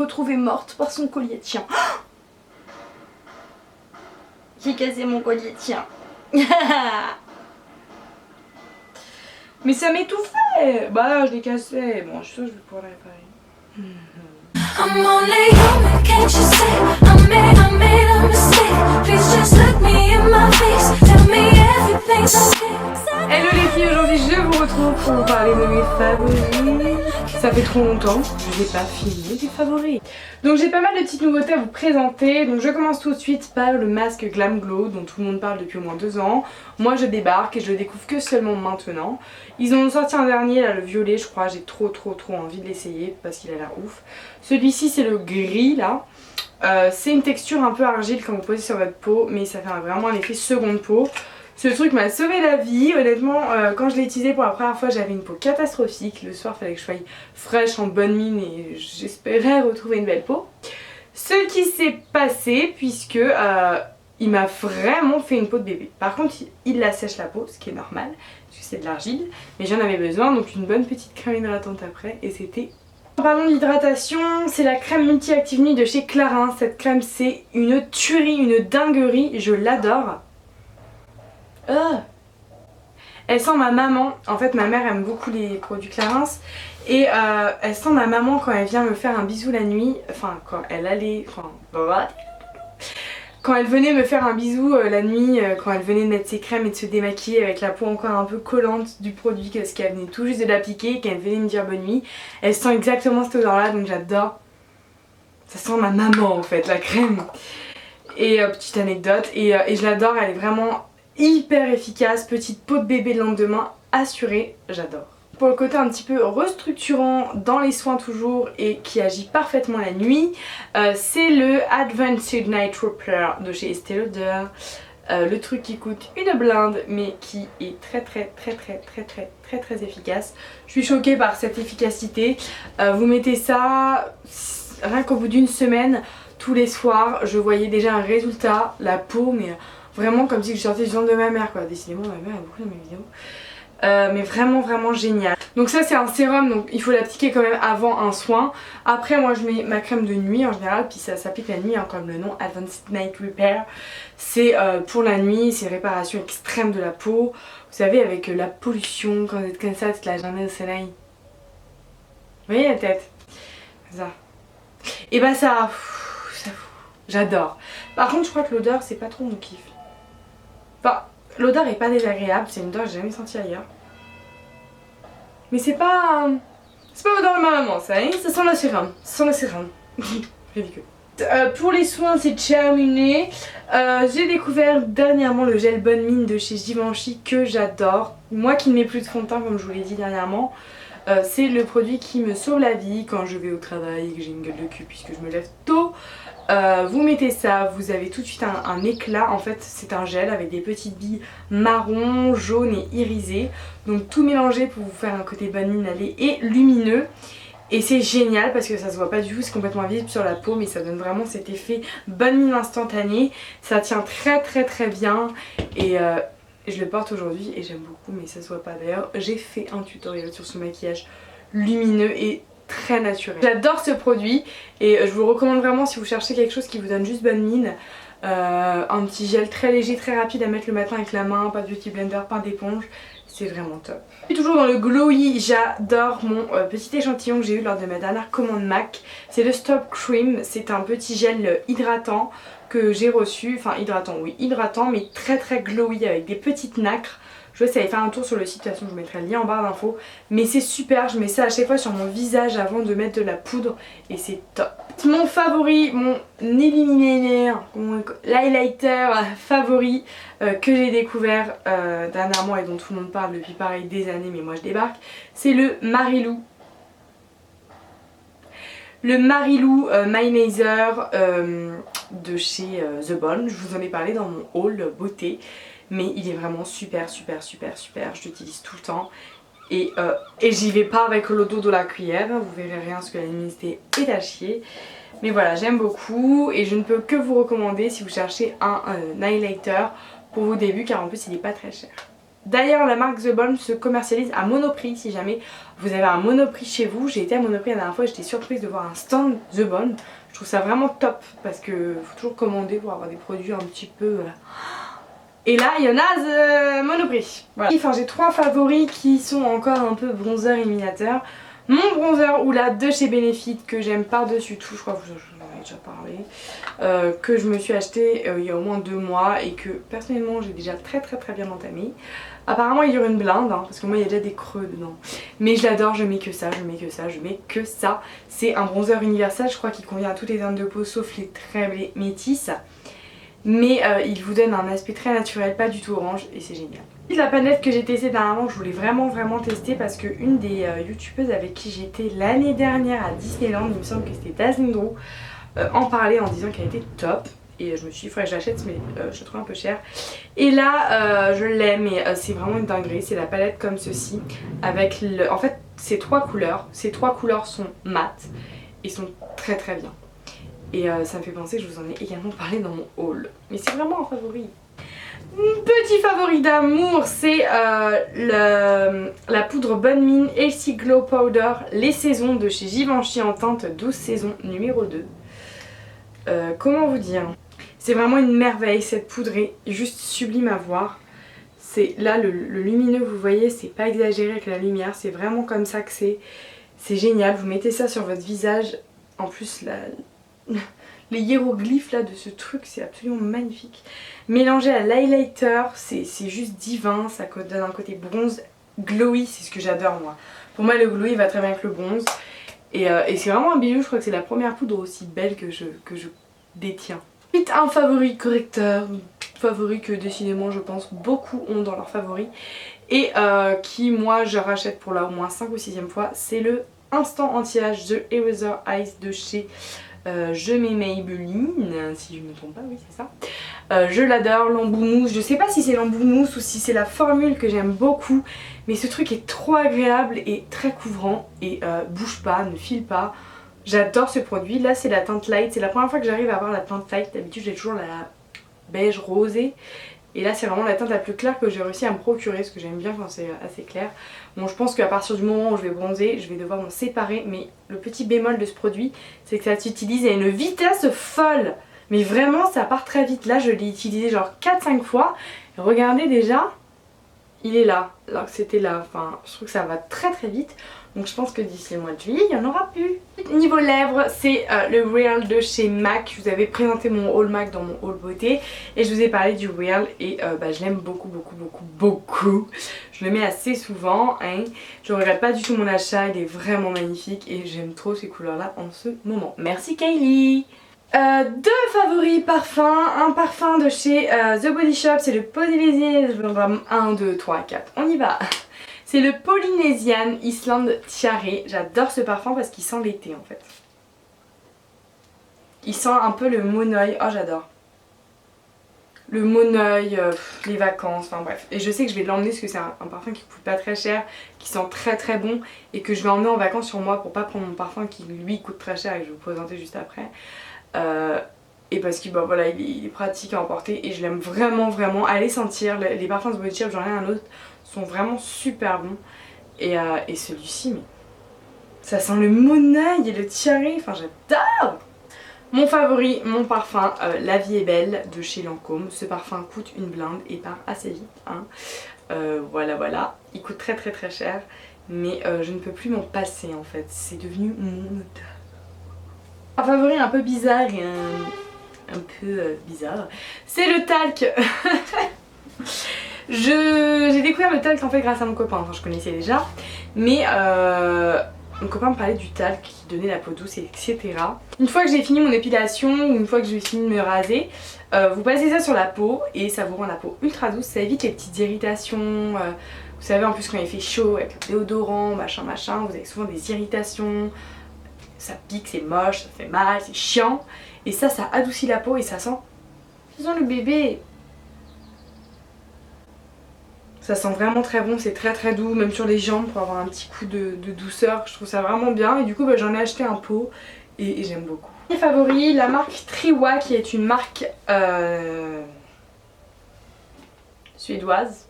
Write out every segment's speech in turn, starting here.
retrouvée morte par son collier de chien. J'ai cassé mon collier de chien. Mais ça m'étouffait. Bah là je l'ai cassé. Bon je suis sûre que je vais pouvoir la réparer. I'm only human, can't you see? I made a mistake. Please just look me in my face. Tell me everything's okay. Hello les filles, aujourd'hui je vous retrouve pour vous parler de mes favoris. Ça fait trop longtemps que je n'ai pas filmé des favoris. Donc j'ai pas mal de petites nouveautés à vous présenter. Donc je commence tout de suite par le masque Glam Glow dont tout le monde parle depuis au moins 2 ans. Moi je débarque et je le découvre que seulement maintenant. Ils ont sorti un dernier là, le violet je crois. J'ai trop envie de l'essayer parce qu'il a l'air ouf. Celui-ci c'est le gris là. C'est une texture un peu argile quand vous posez sur votre peau, mais ça fait vraiment un effet seconde peau. Ce truc m'a sauvé la vie, honnêtement quand je l'ai utilisé pour la première fois j'avais une peau catastrophique. Le soir il fallait que je sois fraîche, en bonne mine et j'espérais retrouver une belle peau. Ce qui s'est passé puisque il m'a vraiment fait une peau de bébé. Par contre il la sèche la peau, ce qui est normal parce que c'est de l'argile, mais j'en avais besoin donc une bonne petite crème hydratante après et c'était... En parlant d'hydratation, c'est la crème multi-active nuit de chez Clarins. Cette crème c'est une tuerie, une dinguerie, je l'adore. Elle sent ma maman. En fait ma mère aime beaucoup les produits Clarins et elle sent ma maman quand elle vient me faire un bisou la nuit. Enfin quand elle allait... quand elle venait me faire un bisou la nuit, quand elle venait de mettre ses crèmes et de se démaquiller avec la peau encore un peu collante du produit parce qu'elle venait tout juste de l'appliquer et qu'elle venait me dire bonne nuit. Elle sent exactement cette odeur là donc j'adore. Ça sent ma maman en fait la crème. Et petite anecdote et je l'adore, elle est vraiment hyper efficace, petite peau de bébé le lendemain, assurée, j'adore. Pour le côté un petit peu restructurant dans les soins toujours et qui agit parfaitement la nuit, c'est le Advanced Night Repair de chez Estée Lauder. Le truc qui coûte une blinde mais qui est très efficace. Je suis choquée par cette efficacité. Vous mettez ça rien qu'au bout d'une semaine, tous les soirs, je voyais déjà un résultat, la peau mais vraiment comme si je sortais du ventre de ma mère quoi. Décidément ma mère a beaucoup dans mes vidéos. Mais vraiment génial. Donc ça c'est un sérum donc il faut l'appliquer quand même avant un soin. Après moi je mets ma crème de nuit en général puis ça s'applique la nuit hein, comme le nom Advanced Night Repair. C'est pour la nuit, c'est réparation extrême de la peau. Vous savez avec la pollution quand vous êtes comme ça toute la journée au soleil. Vous voyez la tête? Ça. Et bah ça j'adore. Par contre je crois que l'odeur c'est pas trop mon kiff. Enfin l'odeur est pas désagréable, c'est une odeur que j'ai jamais sentie ailleurs. Mais c'est pas l'odeur de ma maman ça, hein, ça sent le sérum. Ça sent le sérum. Ridicule. Pour les soins c'est terminé. J'ai découvert dernièrement le gel Bonne Mine de chez Givenchy que j'adore. Moi qui ne mets plus de fond de teint comme je vous l'ai dit dernièrement. C'est le produit qui me sauve la vie quand je vais au travail et que j'ai une gueule de cul puisque je me lève tôt. Vous mettez ça, vous avez tout de suite un éclat. En fait c'est un gel avec des petites billes marron, jaune et irisées. Donc tout mélangé pour vous faire un côté bonne mine allé et lumineux. Et c'est génial parce que ça se voit pas du tout, c'est complètement visible sur la peau mais ça donne vraiment cet effet bonne mine instantanée. Ça tient très bien et je le porte aujourd'hui et j'aime beaucoup mais ça se voit pas. D'ailleurs j'ai fait un tutoriel sur ce maquillage lumineux et très naturel. J'adore ce produit et je vous le recommande vraiment si vous cherchez quelque chose qui vous donne juste bonne mine. Un petit gel très léger, très rapide à mettre le matin avec la main, pas de beauty blender, pas d'éponge. C'est vraiment top. Et toujours dans le glowy, j'adore mon petit échantillon que j'ai eu lors de ma dernière commande MAC. C'est le Stop Cream, c'est un petit gel hydratant que j'ai reçu. Enfin hydratant, oui hydratant mais très glowy avec des petites nacres. Je vais essayer de faire un tour sur le site, de toute façon je vous mettrai le lien en barre d'infos. Mais c'est super, je mets ça à chaque fois sur mon visage avant de mettre de la poudre et c'est top. Mon favori, mon éliminateur, mon highlighter favori que j'ai découvert dernièrement et dont tout le monde parle depuis pareil des années mais moi je débarque, c'est le Marilou. Le Marilou Mayonnaise de chez The Balm, je vous en ai parlé dans mon haul beauté. Mais il est vraiment super, je l'utilise tout le temps. Et j'y vais pas avec le dos de la cuillère, vous verrez rien parce que la luminosité est à chier. Mais voilà, j'aime beaucoup et je ne peux que vous recommander si vous cherchez un highlighter pour vos débuts car en plus il est pas très cher. D'ailleurs la marque The Balm se commercialise à Monoprix si jamais vous avez un Monoprix chez vous. J'ai été à Monoprix la dernière fois et j'étais surprise de voir un stand The Balm. Je trouve ça vraiment top parce que faut toujours commander pour avoir des produits un petit peu... Et là il y en a Monoprix. Voilà. Enfin j'ai 3 favoris qui sont encore un peu bronzer éliminateur. Mon bronzer Oula de chez Benefit que j'aime par-dessus tout, je crois que je vous en ai déjà parlé, que je me suis acheté il y a au moins 2 mois et que personnellement j'ai déjà très bien entamé. Apparemment il y aura une blinde parce que moi il y a déjà des creux dedans. Mais je l'adore, je mets que ça, je mets que ça, je mets que ça. C'est un bronzer universel, je crois qu'il convient à toutes les teintes de peau sauf les très métisses. Mais il vous donne un aspect très naturel, pas du tout orange et c'est génial. La palette que j'ai testée dernièrement, je voulais vraiment tester parce que une des youtubeuses avec qui j'étais l'année dernière à Disneyland, il me semble que c'était Dazzling Drew, en parlait en disant qu'elle était top. Et je me suis dit il faudrait que je l'achète mais je la trouve un peu chère. Et là je l'aime et c'est vraiment une dinguerie. C'est la palette comme ceci avec en fait ces 3 couleurs. Ces 3 couleurs sont mat et sont très bien. Et ça me fait penser que je vous en ai également parlé dans mon haul. Mais c'est vraiment un favori. Petit favori d'amour, c'est la poudre Bonne Mine Healthy Glow Powder Les Saisons de chez Givenchy en teinte 12 saisons numéro 2. Comment vous dire? C'est vraiment une merveille, cette poudre est juste sublime à voir. C'est là le lumineux, vous voyez, c'est pas exagéré avec la lumière, c'est vraiment comme ça que c'est génial. Vous mettez ça sur votre visage, en plus les hiéroglyphes là de ce truc c'est absolument magnifique. Mélangé à l'highlighter, c'est juste divin, ça donne un côté bronze glowy, c'est ce que j'adore moi. Pour moi le glowy va très bien avec le bronze et c'est vraiment un bijou, je crois que c'est la première poudre aussi belle que je détiens. Ensuite un favori correcteur, favori que décidément je pense beaucoup ont dans leurs favoris et qui moi je rachète pour là au moins 5 ou 6e fois, c'est le Instant Anti-Âge The Eraser Eyes de chez Je mets Maybelline, si je ne me trompe pas, oui c'est ça. Je l'adore, l'embout mousse, je sais pas si c'est l'embout mousse ou si c'est la formule que j'aime beaucoup, mais ce truc est trop agréable et très couvrant et bouge pas, ne file pas. J'adore ce produit, là c'est la teinte light, c'est la première fois que j'arrive à avoir la teinte light, d'habitude j'ai toujours la beige rosée. Et là c'est vraiment la teinte la plus claire que j'ai réussi à me procurer parce que j'aime bien quand c'est assez clair. Bon je pense qu'à partir du moment où je vais bronzer, je vais devoir m'en séparer. Mais le petit bémol de ce produit, c'est que ça s'utilise à une vitesse folle. Mais vraiment ça part très vite. Là je l'ai utilisé genre 4-5 fois. Et regardez déjà, il est là, alors que c'était là. Enfin je trouve que ça va très vite. Donc je pense que d'ici le mois de juillet, il n'y en aura plus. Niveau lèvres, c'est le Real de chez MAC. Je vous avais présenté mon haul MAC dans mon haul beauté. Et je vous ai parlé du Real et je l'aime beaucoup. Je le mets assez souvent. Hein. Je regrette pas du tout mon achat, il est vraiment magnifique. Et j'aime trop ces couleurs là en ce moment. Merci Kylie. 2 favoris parfums, un parfum de chez The Body Shop, c'est le Polynesian, 1, 2, 3, 4, on y va. C'est le Polynesian Island Tiare. J'adore ce parfum parce qu'il sent l'été en fait. Il sent un peu le monoeil. Oh j'adore. Le monoeil, les vacances, enfin bref. Et je sais que je vais l'emmener parce que c'est un parfum qui coûte pas très cher, qui sent très bon et que je vais emmener en vacances sur moi pour pas prendre mon parfum qui lui coûte très cher et que je vais vous présenter juste après. Et parce que bah, voilà, il est pratique à emporter et je l'aime vraiment. Allez sentir, les parfums de Body Shop, j'en ai un autre, sont vraiment super bons. Et celui-ci, mais ça sent le monoeil et le tiare, enfin j'adore. Mon favori, mon parfum, La Vie est Belle de chez Lancôme. Ce parfum coûte une blinde et part assez vite. Hein. Voilà, il coûte très cher. Mais je ne peux plus m'en passer en fait, c'est devenu mon odeur. Un favori un peu bizarre et un peu bizarre, c'est le talc. J'ai découvert le talc en fait grâce à mon copain, enfin je connaissais déjà, mais mon copain me parlait du talc qui donnait la peau douce etc. Une fois que j'ai fini mon épilation ou une fois que j'ai fini de me raser, vous passez ça sur la peau et ça vous rend la peau ultra douce, ça évite les petites irritations. Vous savez en plus quand il fait chaud avec le déodorant, machin, vous avez souvent des irritations. Ça pique, c'est moche, ça fait mal, c'est chiant. Et ça adoucit la peau et ça sent le bébé. Ça sent vraiment très bon, c'est très doux, même sur les jambes pour avoir un petit coup de douceur. Je trouve ça vraiment bien et du coup j'en ai acheté un pot et j'aime beaucoup. Mes favoris, la marque Triwa qui est une marque suédoise.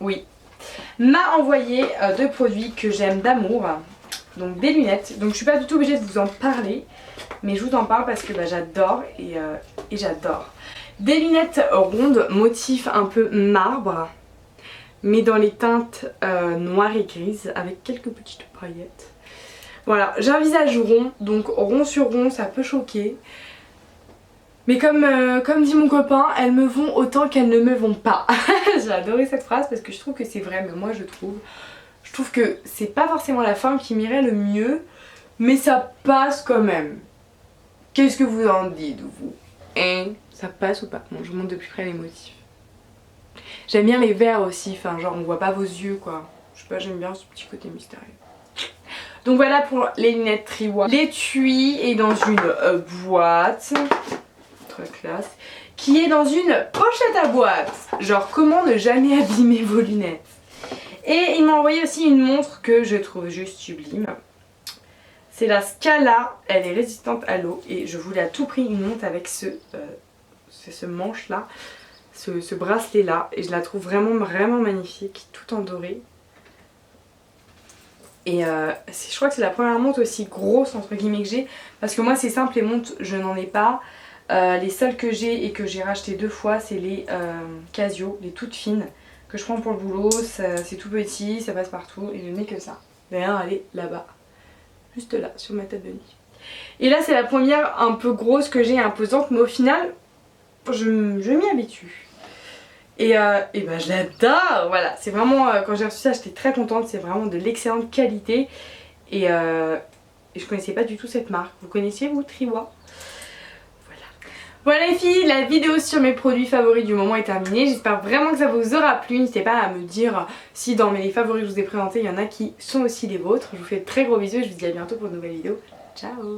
oui, m'a envoyé 2 produits que j'aime d'amour. Donc des lunettes, donc je suis pas du tout obligée de vous en parler, mais je vous en parle parce que j'adore et j'adore. Des lunettes rondes, motif un peu marbre, mais dans les teintes noires et grises avec quelques petites paillettes. Voilà, j'ai un visage rond, donc rond sur rond ça peut choquer. Mais comme dit mon copain, elles me vont autant qu'elles ne me vont pas. J'ai adoré cette phrase parce que je trouve que c'est vrai, mais moi je trouve que c'est pas forcément la forme qui m'irait le mieux, mais ça passe quand même. Qu'est-ce que vous en dites vous? Hein? Ça passe ou pas? Bon, je vous montre de plus près les motifs. J'aime bien les verts aussi, enfin genre on voit pas vos yeux quoi. Je sais pas, j'aime bien ce petit côté mystérieux. Donc voilà pour les lunettes Triwa. L'étui est dans une boîte, très classe, qui est dans une pochette à boîte. Genre comment ne jamais abîmer vos lunettes. Et il m'a envoyé aussi une montre que je trouve juste sublime. C'est la Scala, elle est résistante à l'eau et je voulais à tout prix une montre avec ce manche là, ce bracelet là, et je la trouve vraiment magnifique, tout en doré. Et je crois que c'est la première montre aussi grosse entre guillemets que j'ai, parce que moi c'est simple, les montres je n'en ai pas. Les seules que j'ai et que j'ai racheté 2 fois c'est les Casio, les toutes fines que je prends pour le boulot, c'est tout petit, ça passe partout et je n'ai que ça. D'ailleurs elle est là-bas, juste là sur ma table de nuit. Et là c'est la première un peu grosse que j'ai, imposante, mais au final je m'y habitue. Et ben je l'adore, voilà, c'est vraiment, quand j'ai reçu ça j'étais très contente, c'est vraiment de l'excellente qualité. Et je connaissais pas du tout cette marque, vous connaissiez vous Triwa? Voilà les filles, la vidéo sur mes produits favoris du moment est terminée. J'espère vraiment que ça vous aura plu. N'hésitez pas à me dire si dans mes favoris que je vous ai présentés, il y en a qui sont aussi les vôtres. Je vous fais de très gros bisous et je vous dis à bientôt pour une nouvelle vidéo. Ciao!